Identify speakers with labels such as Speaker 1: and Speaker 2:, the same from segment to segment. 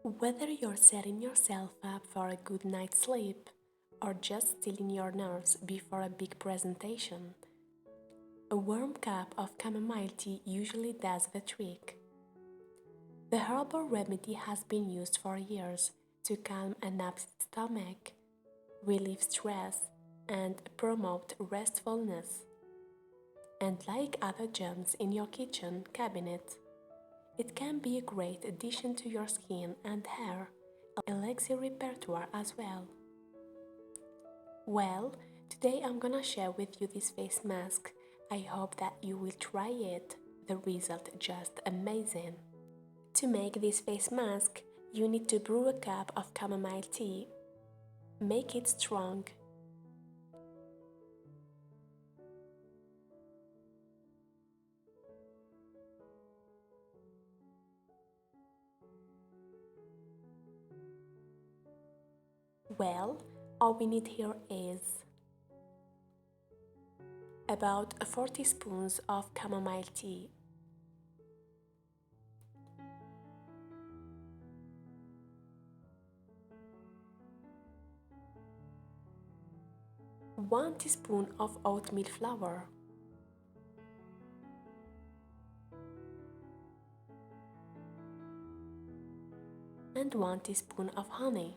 Speaker 1: Whether you're setting yourself up for a good night's sleep or just stilling your nerves before a big presentation, a warm cup of chamomile tea usually does the trick. The herbal remedy has been used for years to calm an upset stomach, relieve stress, and promote restfulness. And like other gems in your kitchen cabinet, it can be a great addition to your skin and hair elixir repertoire as well. Well, today I'm gonna share with you this face mask. I hope that you will try it. The result just amazing. To make this face mask, you need to brew a cup of chamomile tea. Make it strong. Well, all we need here is about 4 teaspoons of chamomile tea, 1 teaspoon of oatmeal flour, and 1 teaspoon of honey.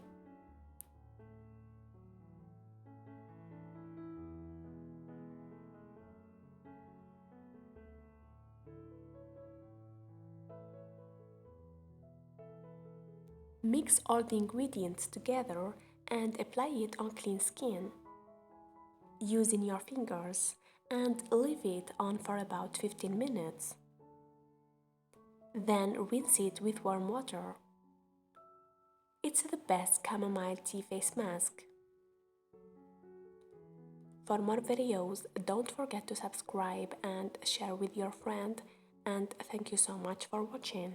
Speaker 1: Mix all the ingredients together and apply it on clean skin, using your fingers, and leave it on for about 15 minutes. Then rinse it with warm water. It's the best chamomile tea face mask. For more videos, don't forget to subscribe and share with your friend, and thank you so much for watching.